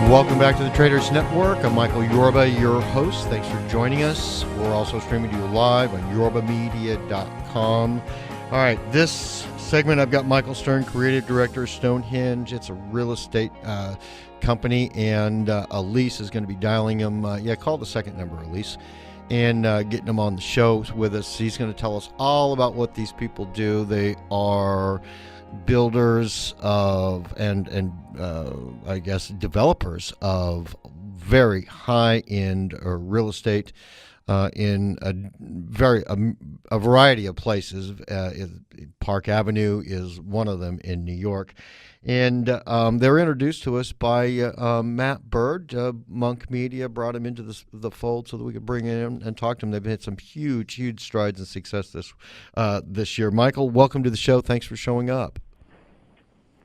Welcome back to the Traders Network. I'm Michael Yorba, your host. Thanks for joining us. We're also streaming to you live on yorbamedia.com. All right, this segment I've got Michael Stern, Creative Director of Stonehenge. It's a real estate company, and Elise is going to be dialing him. Call the second number, Elise, and getting him on the show with us. He's going to tell us all about what these people do. They are builders of and I guess developers of very high-end real estate in a variety of places. Park Avenue is one of them in New York. And they're introduced to us by Matt Bird. Monk Media brought him into the fold so that we could bring him in and talk to him. They've hit some huge strides and success this year. Michael, welcome to the show. Thanks for showing up.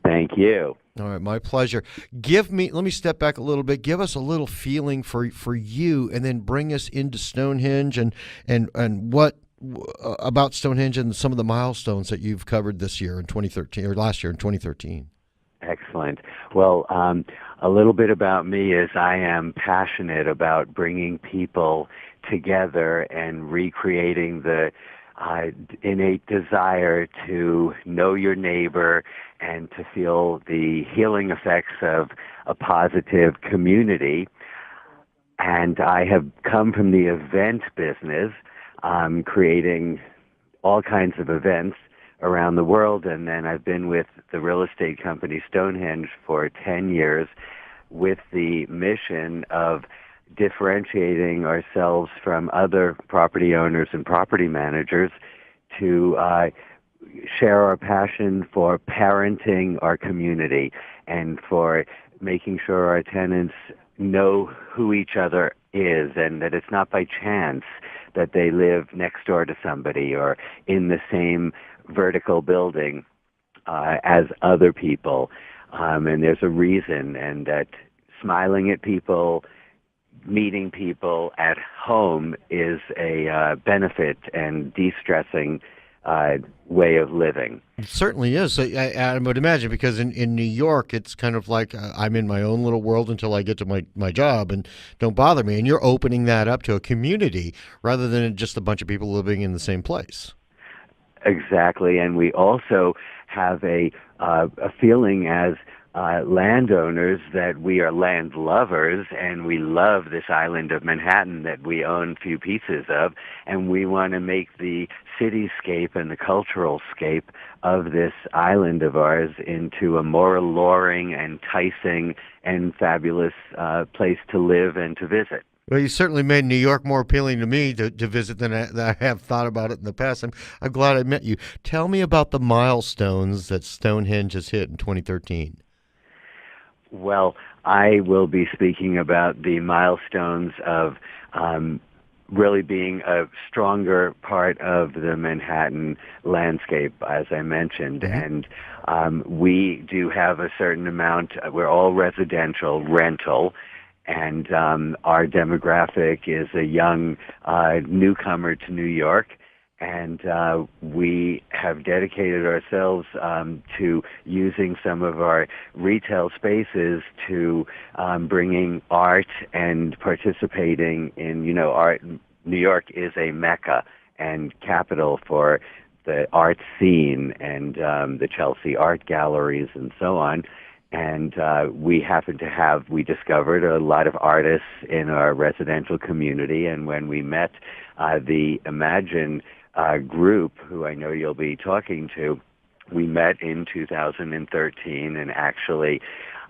Thank you. All right, my pleasure. Let me step back a little bit. Give us a little feeling for you, and then bring us into Stonehenge and what about Stonehenge and some of the milestones that you've covered this year in 2013 or last year in 2013. Excellent. Well, a little bit about me is I am passionate about bringing people together and recreating the innate desire to know your neighbor and to feel the healing effects of a positive community. And I have come from the event business, creating all kinds of events around the world, and then I've been with the real estate company Stonehenge for 10 years with the mission of differentiating ourselves from other property owners and property managers to share our passion for parenting our community and for making sure our tenants know who each other is, and that it's not by chance that they live next door to somebody or in the same vertical building as other people. And there's a reason, and that smiling at people, meeting people at home is a benefit and de-stressing way of living. It certainly is. I would imagine, because in New York, it's kind of like I'm in my own little world until I get to my job, and don't bother me. And you're opening that up to a community rather than just a bunch of people living in the same place. Exactly. And we also have a feeling as landowners that we are land lovers, and we love this island of Manhattan that we own few pieces of, and we want to make the cityscape and the cultural scape of this island of ours into a more alluring, enticing, and fabulous place to live and to visit. Well, you certainly made New York more appealing to me to visit than I have thought about it in the past. I'm glad I met you. Tell me about the milestones that Stonehenge has hit in 2013. Well, I will be speaking about the milestones of really being a stronger part of the Manhattan landscape, as I mentioned. Mm-hmm. And we do have a certain amount. We're all residential, rental, and our demographic is a young newcomer to New York. And we have dedicated ourselves to using some of our retail spaces to bringing art and participating in, art. New York is a mecca and capital for the art scene and the Chelsea art galleries and so on. And we discovered a lot of artists in our residential community. And when we met the Imagine group, who I know you'll be talking to, we met in 2013, and actually,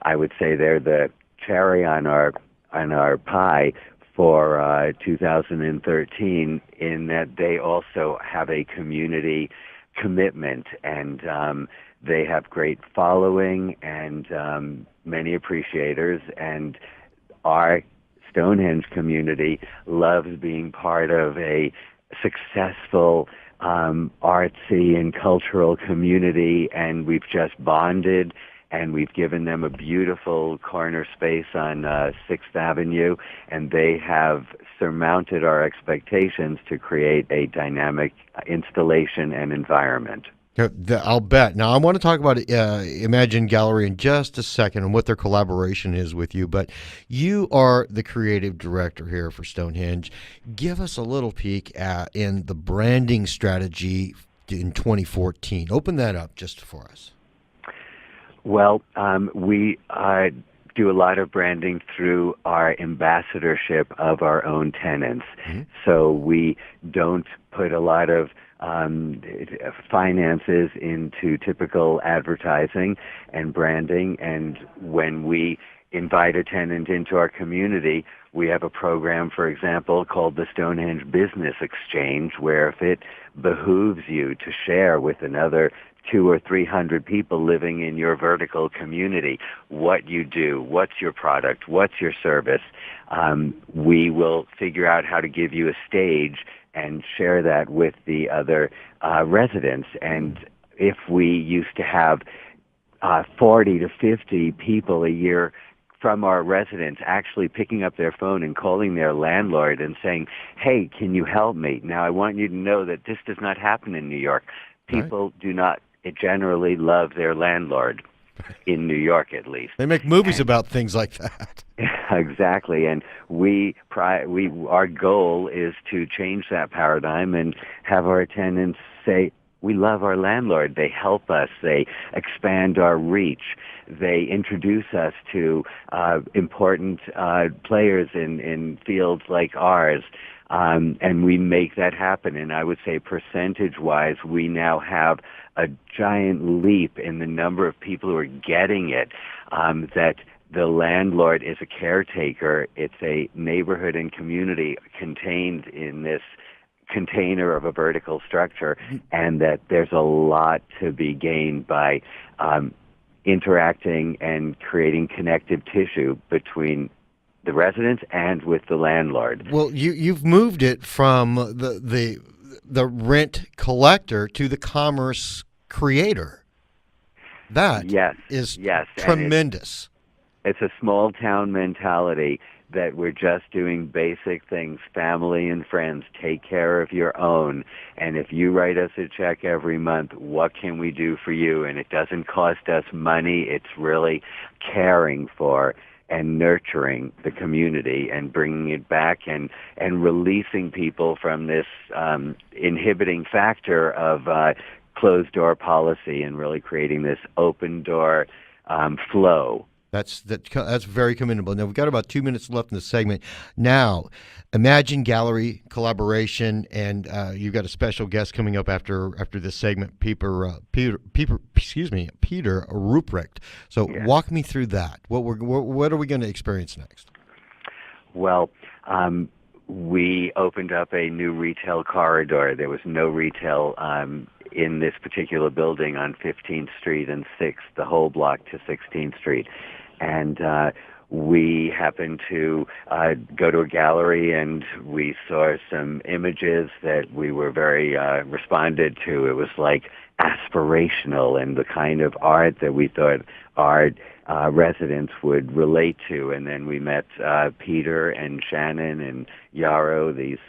I would say they're the cherry on our pie for 2013, in that they also have a community commitment, and they have great following and many appreciators, and our Stonehenge community loves being part of a successful artsy and cultural community, and we've just bonded, and we've given them a beautiful corner space on 6th Avenue, and they have surmounted our expectations to create a dynamic installation and environment. I'll bet. Now, I want to talk about Imagine Gallery in just a second and what their collaboration is with you, but you are the creative director here for Stonehenge. Give us a little peek in the branding strategy in 2014. Open that up just for us. Well, we do a lot of branding through our ambassadorship of our own tenants. Mm-hmm. So we don't put a lot of finances into typical advertising and branding. And when we invite a tenant into our community, we have a program, for example, called the Stonehenge Business Exchange, where if it behooves you to share with another 200 or 300 people living in your vertical community what you do, what's your product, what's your service, we will figure out how to give you a stage and share that with the other residents. And if we used to have 40 to 50 people a year from our residents actually picking up their phone and calling their landlord and saying, "Hey, can you help me?" Now, I want you to know that this does not happen in New York. People do not generally love their landlord, in New York at least. They make movies about things like that. Exactly, and our goal is to change that paradigm and have our tenants say, "We love our landlord. They help us. They expand our reach. They introduce us to important players in fields like ours." And we make that happen. And I would say percentage-wise, we now have a giant leap in the number of people who are getting it, that the landlord is a caretaker. It's a neighborhood and community contained in this container of a vertical structure, and that there's a lot to be gained by interacting and creating connective tissue between the residents and with the landlord. Well, you've moved it from the rent collector to the commerce creator. That is tremendous. It's a small town mentality that we're just doing basic things, family and friends, take care of your own. And if you write us a check every month, what can we do for you? And it doesn't cost us money. It's really caring for and nurturing the community and bringing it back and releasing people from this inhibiting factor of closed door policy and really creating this open door flow. That's very commendable. Now, we've got about 2 minutes left in the segment. Now, Imagine Gallery collaboration, and you've got a special guest coming up after this segment, Peter Ruprecht. So walk me through that. What are we going to experience next? Well, we opened up a new retail corridor. There was no retail in this particular building on 15th Street and 6th, the whole block to 16th Street. And we happened to go to a gallery, and we saw some images that we were very responded to. It was like aspirational and the kind of art that we thought our residents would relate to. And then we met Peter and Shannon and Yarrow, these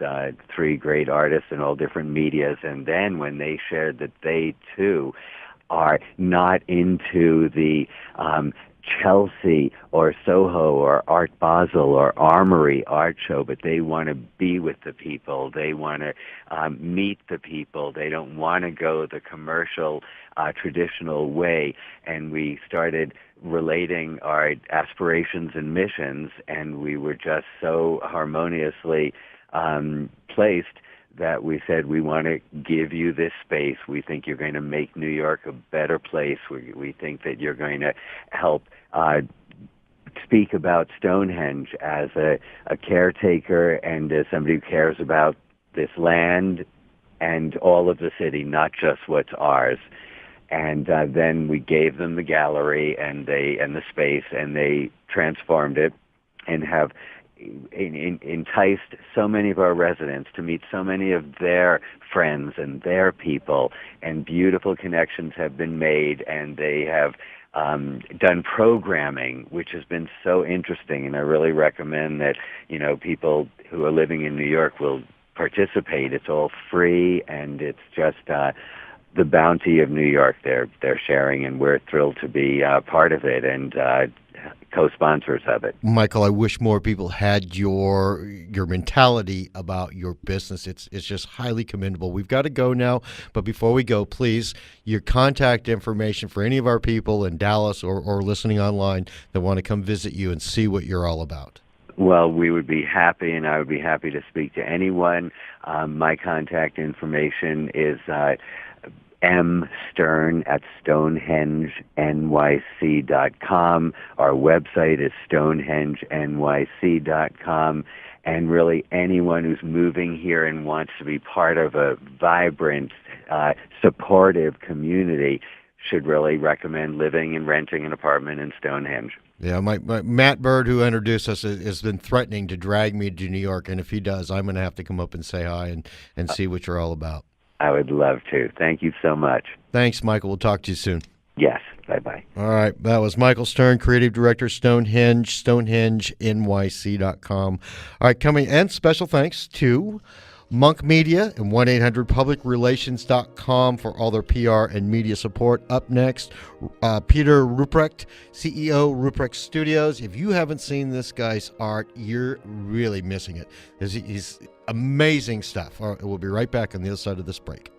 three great artists in all different medias. And then when they shared that they, too, are not into the Chelsea or Soho or Art Basel or Armory art show, but they want to be with the people. They want to meet the people. They don't want to go the commercial, traditional way. And we started relating our aspirations and missions, and we were just so harmoniously placed that we said, we want to give you this space. We think you're going to make New York a better place. We think that you're going to help speak about Stonehenge as a caretaker and as somebody who cares about this land and all of the city, not just what's ours. And then we gave them the gallery and the space, and they transformed it and have enticed so many of our residents to meet so many of their friends and their people, and beautiful connections have been made, and they have done programming, which has been so interesting. And I really recommend that, people who are living in New York will participate. It's all free, and it's just the bounty of New York they're sharing, and we're thrilled to be part of it and co-sponsors of it. Michael, I wish more people had your mentality about your business. It's just highly commendable. We've got to go now, but before we go, please, your contact information for any of our people in Dallas or listening online that want to come visit you and see what you're all about. Well, we would be happy, and I would be happy to speak to anyone. My contact information is mstern@StonehengeNYC.com. Our website is StonehengeNYC.com. And really, anyone who's moving here and wants to be part of a vibrant, supportive community should really recommend living and renting an apartment in Stonehenge. Yeah, my Matt Bird, who introduced us, has been threatening to drag me to New York, and if he does, I'm going to have to come up and say hi and see what you're all about. I would love to. Thank you so much. Thanks, Michael. We'll talk to you soon. Yes. Bye-bye. All right. That was Michael Stern, Creative Director, Stonehenge, StonehengeNYC.com. All right, coming, and special thanks to Monk Media and 1-800-PublicRelations.com for all their PR and media support. Up next, Peter Ruprecht, CEO, Ruprecht Studios. If you haven't seen this guy's art, you're really missing it. He's amazing stuff. All right, we'll be right back on the other side of this break.